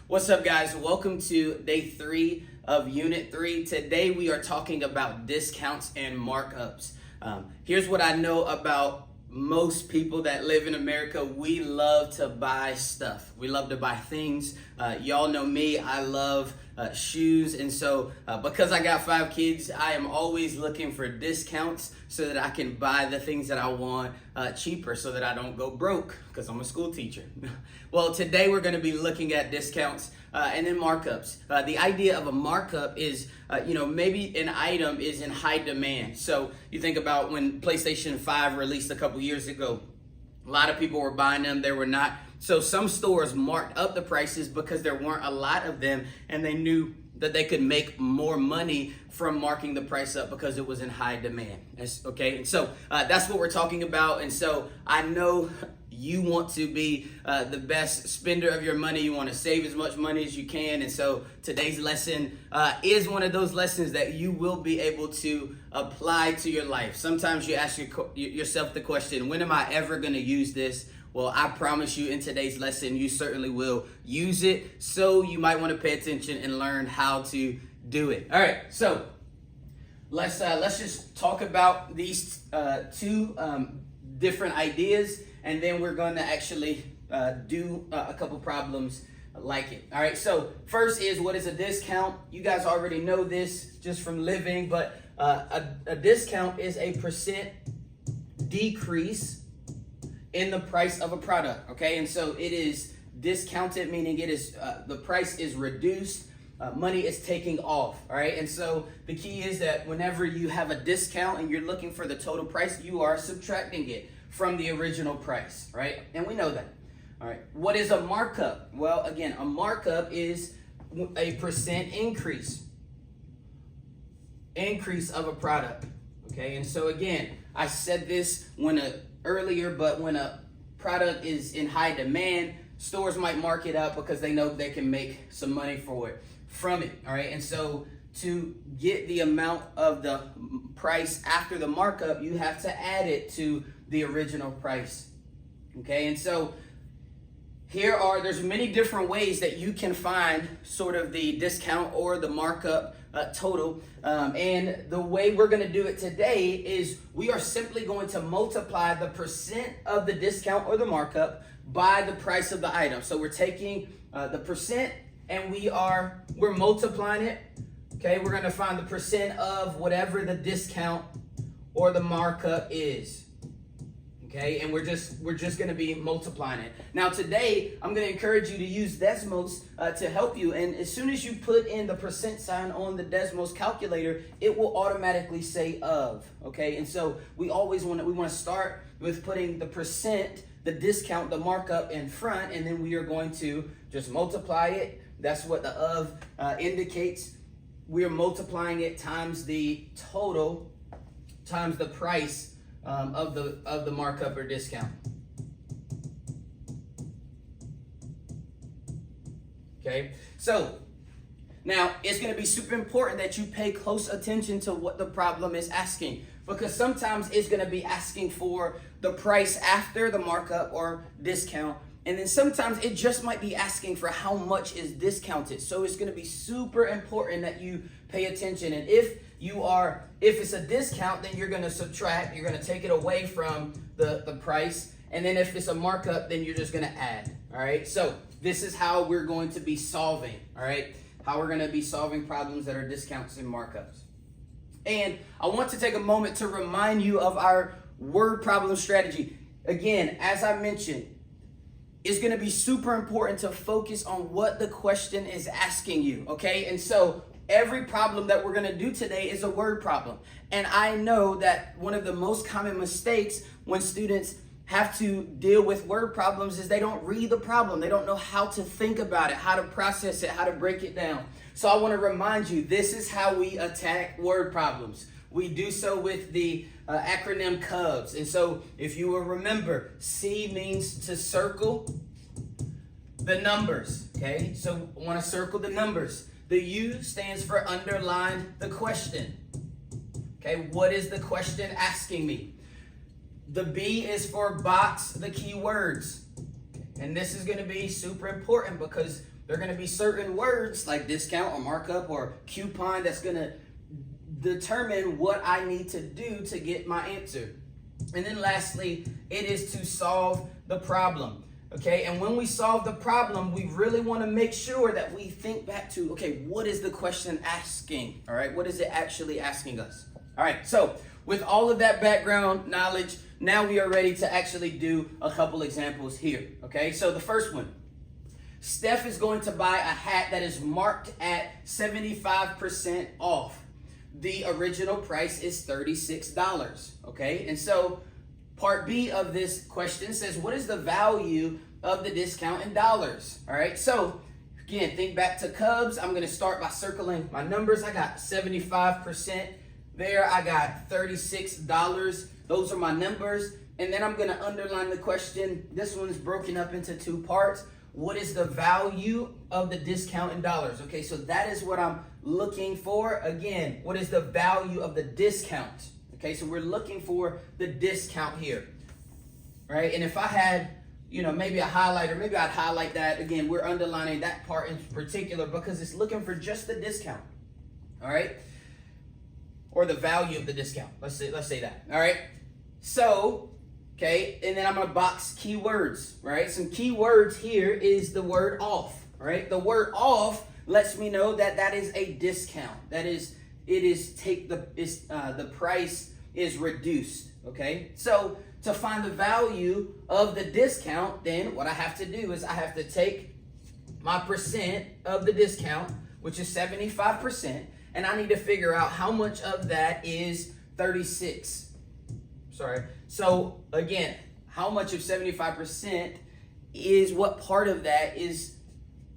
What's up, guys? Welcome to day 3 of Unit 3. Today we are talking about discounts and markups. Here's what I know about most people that live in America. We love to buy stuff. We love to buy things. Y'all know me. I love shoes. And so because I got 5 kids, I am always looking for discounts so that I can buy the things that I want cheaper so that I don't go broke because I'm a school teacher. Well, today we're going to be looking at discounts and then markups. The idea of a markup is, maybe an item is in high demand. So you think about when PlayStation 5 released a couple years ago, a lot of people were buying them. They were not. So some stores marked up the prices because there weren't a lot of them, and they knew that they could make more money from marking the price up because it was in high demand. Okay, and so that's what we're talking about. And so I know you want to be the best spender of your money. You want to save as much money as you can. And so today's lesson is one of those lessons that you will be able to apply to your life. Sometimes you ask yourself the question, when am I ever going to use this? Well, I promise you in today's lesson, you certainly will use it. So you might want to pay attention and learn how to do it. All right, so let's just talk about these 2 different ideas, and then we're going to actually do a couple problems like it. All right, so first is, what is a discount? You guys already know this just from living, but a discount is a percent decrease in the price of a product, okay? And so it is discounted, meaning it is the price is reduced, money is taking off, all right? And so the key is that whenever you have a discount and you're looking for the total price, you are subtracting it from the original price, right? And we know that. All right, what is a markup? Well, again, a markup is a percent increase of a product, okay? And so again, I said this earlier, but when a product is in high demand, stores might mark it up because they know they can make some money from it, all right? And so to get the amount of the price after the markup, you have to add it to the original price, okay? And so there's many different ways that you can find sort of the discount or the markup total. And the way we're going to do it today is we are simply going to multiply the percent of the discount or the markup by the price of the item. So we're taking the percent and we're multiplying it. Okay, we're going to find the percent of whatever the discount or the markup is. Okay, and we're just going to be multiplying it. Now today, I'm going to encourage you to use Desmos to help you. And as soon as you put in the percent sign on the Desmos calculator, it will automatically say of. Okay, and so we want to start with putting the percent, the discount, the markup in front, and then we are going to just multiply it. That's what the of indicates. We are multiplying it times the total times the price of the markup or discount. Okay, so now it's going to be super important that you pay close attention to what the problem is asking, because sometimes it's going to be asking for the price after the markup or discount, and then sometimes it just might be asking for how much is discounted. So it's going to be super important that you pay attention. And if it's a discount, then you're going to subtract, you're going to take it away from the price. And then if it's a markup, then you're just going to add. All right. So this is how we're going to be solving. All right. How we're going to be solving problems that are discounts and markups. And I want to take a moment to remind you of our word problem strategy. Again, as I mentioned, it's going to be super important to focus on what the question is asking you. Okay. And so every problem that we're going to do today is a word problem. And I know that one of the most common mistakes when students have to deal with word problems is they don't read the problem. They don't know how to think about it, how to process it, how to break it down. So I want to remind you, this is how we attack word problems. We do so with the acronym CUBS. And so if you will remember, C means to circle the numbers. Okay, so I want to circle the numbers. The U stands for underline the question. Okay, what is the question asking me? The B is for box the keywords. And this is going to be super important because there are going to be certain words like discount or markup or coupon that's going to determine what I need to do to get my answer. And then lastly, it is to solve the problem. Okay, and when we solve the problem, we really want to make sure that we think back to, okay, what is the question asking? All right, what is it actually asking us? All right, so with all of that background knowledge, now we are ready to actually do a couple examples here. Okay, so the first one, Steph is going to buy a hat that is marked at 75% off. The original price is $36. Okay, and so part B of this question says, what is the value of the discount in dollars? All right, so again, think back to Cubs. I'm going to start by circling my numbers. I got 75% there. I got $36. Those are my numbers. And then I'm going to underline the question. This one is broken up into two parts. What is the value of the discount in dollars? Okay, so that is what I'm looking for. Again, what is the value of the discount? Okay, so we're looking for the discount here, right? And if I had, maybe a highlighter, maybe I'd highlight that. Again, we're underlining that part in particular because it's looking for just the discount, all right? Or the value of the discount. Let's say that, all right? So, okay, and then I'm gonna box keywords, right? Some keywords here is the word off, right? The word off lets me know that that is a discount. That is, the price is reduced, okay? So to find the value of the discount, then what I have to do is I have to take my percent of the discount, which is 75%, and I need to figure out how much of that is 36. Sorry. So again, how much of 75% is, what part of that is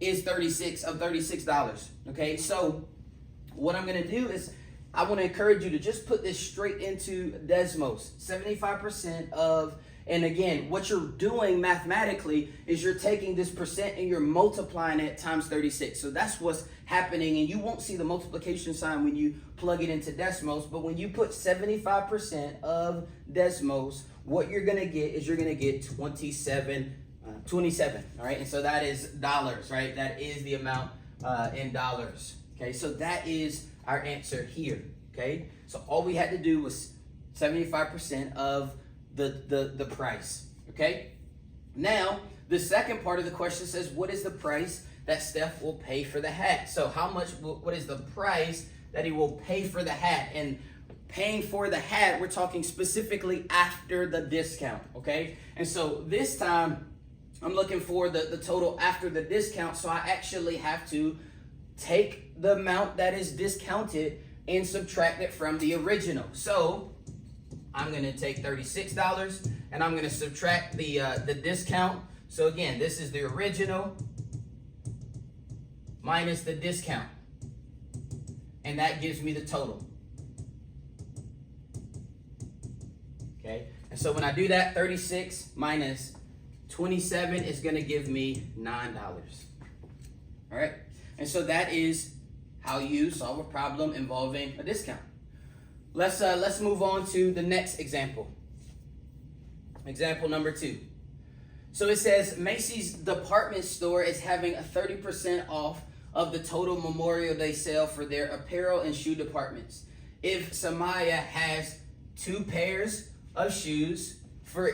$36? Okay, so what I'm going to do is I want to encourage you to just put this straight into Desmos. 75% of, and again, what you're doing mathematically is you're taking this percent and you're multiplying it times 36. So that's what's happening, and you won't see the multiplication sign when you plug it into Desmos, but when you put 75% of Desmos, what you're going to get is you're going to get 27, all right? And so that is dollars, right? That is the amount in dollars. Okay, so that is our answer here, okay? So all we had to do was 75% of the price, okay? Now, the second part of the question says, what is the price that Steph will pay for the hat? So what is the price that he will pay for the hat? And paying for the hat, we're talking specifically after the discount, okay? And so this time, I'm looking for the total after the discount, so I actually have to take the amount that is discounted and subtract it from the original. So I'm going to take $36 and I'm going to subtract the discount. So again, this is the original minus the discount, and that gives me the total. Okay, and so when I do that, 36 minus 27 is going to give me $9. All right. And so that is how you solve a problem involving a discount. Let's move on to the next example. Example number 2. So it says Macy's department store is having a 30% off of the total Memorial Day sale for their apparel and shoe departments. If Samaya has 2 pairs of shoes for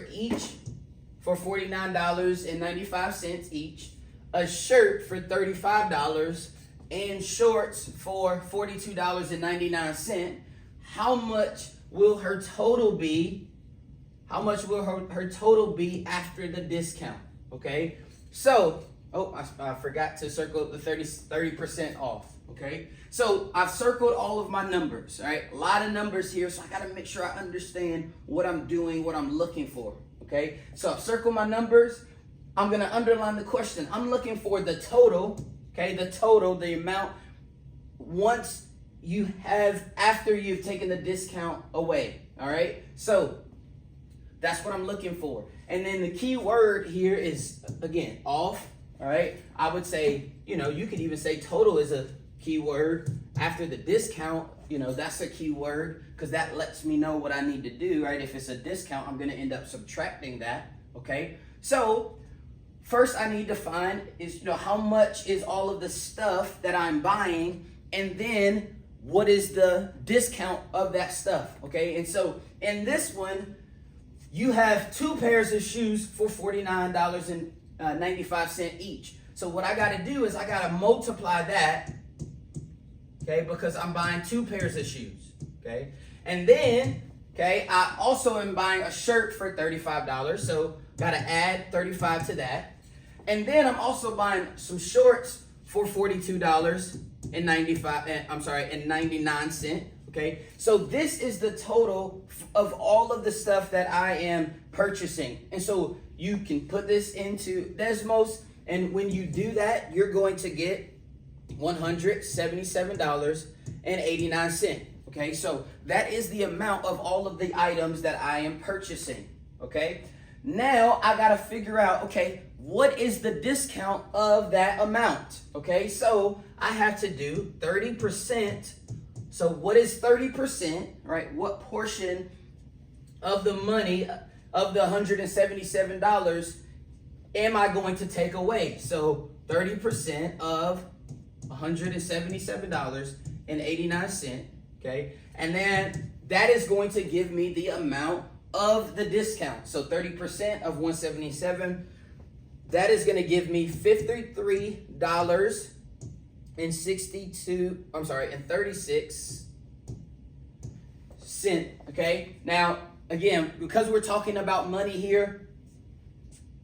$49.95 each, a shirt for $35, and shorts for $42.99, how much will her total be? How much will her total be after the discount? Okay, so, I forgot to circle the 30% off. Okay, so I've circled all of my numbers, all right? A lot of numbers here, so I got to make sure I understand what I'm doing, what I'm looking for. Okay, so I've circled my numbers. I'm going to underline the question. I'm looking for the total, okay, the amount once you have, after you've taken the discount away, all right? So that's what I'm looking for. And then the key word here is, again, off, all right? I would say, you could even say total is a key word. After the discount, that's a key word because that lets me know what I need to do, right? If it's a discount, I'm going to end up subtracting that, okay? So first I need to find is, how much is all of the stuff that I'm buying, and then what is the discount of that stuff, okay? And so in this one, you have 2 pairs of shoes for $49.95 each. So what I got to do is I got to multiply that, okay, because I'm buying 2 pairs of shoes, okay? And then, okay, I also am buying a shirt for $35, so got to add 35 to that. And then I'm also buying some shorts for $42.99, okay? So this is the total of all of the stuff that I am purchasing. And so you can put this into Desmos, and when you do that, you're going to get $177.89, okay? So that is the amount of all of the items that I am purchasing, okay? Now I gotta figure out, okay, what is the discount of that amount, okay? So I have to do 30%. So what is 30%, right? What portion of the money of the $177 am I going to take away? So 30% of $177.89, okay? And then that is going to give me the amount of the discount. So 30% of 177, that is going to give me $53.36, okay? Now, again, because we're talking about money here,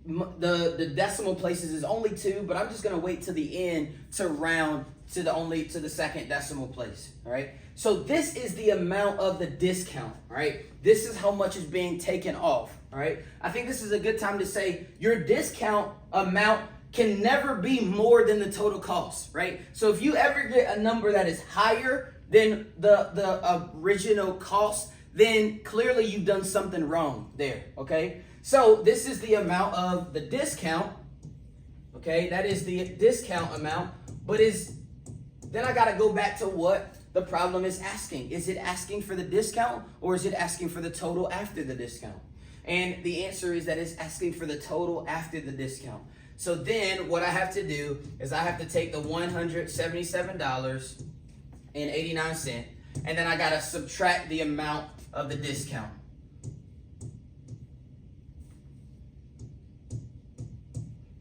the decimal places is only 2, but I'm just going to wait to the end to round to the second decimal place, all right? So this is the amount of the discount, all right? This is how much is being taken off, all right? I think this is a good time to say your discount amount can never be more than the total cost, right? So if you ever get a number that is higher than the original cost, then clearly you've done something wrong there, okay? So this is the amount of the discount, okay? That is the discount amount, but then I gotta go back to what the problem is asking. Is it asking for the discount, or is it asking for the total after the discount? And the answer is that it's asking for the total after the discount. So then what I have to do is I have to take the $177.89, and then I gotta subtract the amount of the discount.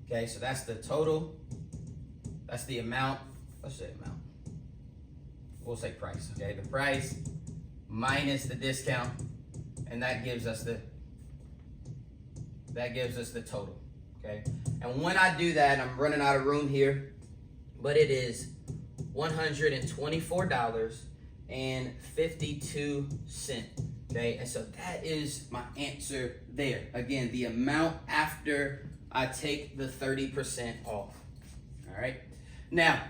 Okay, so that's the total. That's the amount. Let's say amount. We'll say price, okay? The price minus the discount, and that gives us the total, okay? And when I do that, I'm running out of room here, but it is $124.52, okay? And so that is my answer there. Again, the amount after I take the 30% off, all right? Now,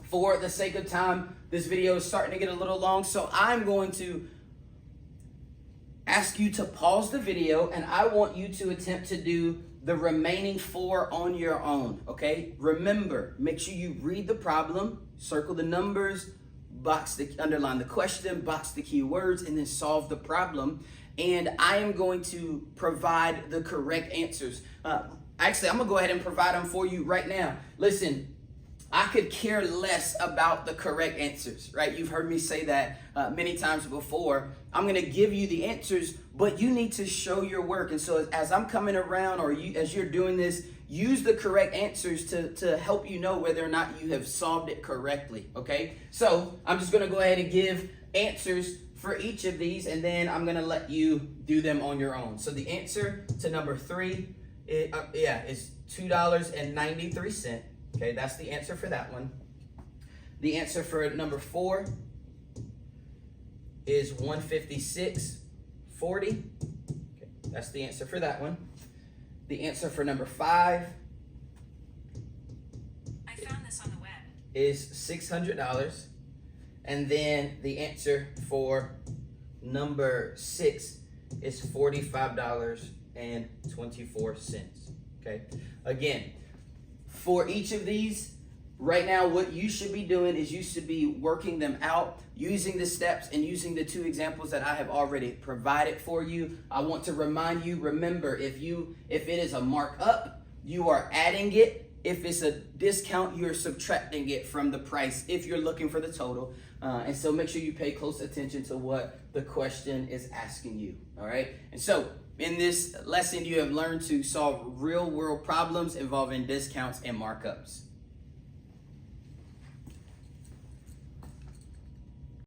for the sake of time, this video is starting to get a little long, so I'm going to ask you to pause the video, and I want you to attempt to do the remaining 4 on your own, okay? Remember, make sure you read the problem, circle the numbers, underline the question, box the keywords, and then solve the problem. And I am going to provide the correct answers. Actually, I'm gonna go ahead and provide them for you right now. Listen, I could care less about the correct answers, right? You've heard me say that many times before. I'm going to give you the answers, but you need to show your work. And so as I'm coming around, or as you're doing this, use the correct answers to help you know whether or not you have solved it correctly, okay? So I'm just going to go ahead and give answers for each of these, and then I'm going to let you do them on your own. So the answer to number 3 is $2.93. Okay, that's the answer for that one. The answer for number 4 is $156.40. Okay, that's the answer for that one. The answer for number 5, I found this on the web, is $600. And then the answer for number 6 is $45.24. Okay, again, for each of these, right now, what you should be doing is you should be working them out using the steps and using the 2 examples that I have already provided for you. I want to remind you, remember, if it is a markup, you are adding it. If it's a discount, you're subtracting it from the price if you're looking for the total. And so make sure you pay close attention to what the question is asking you, all right? And so in this lesson, you have learned to solve real world problems involving discounts and markups.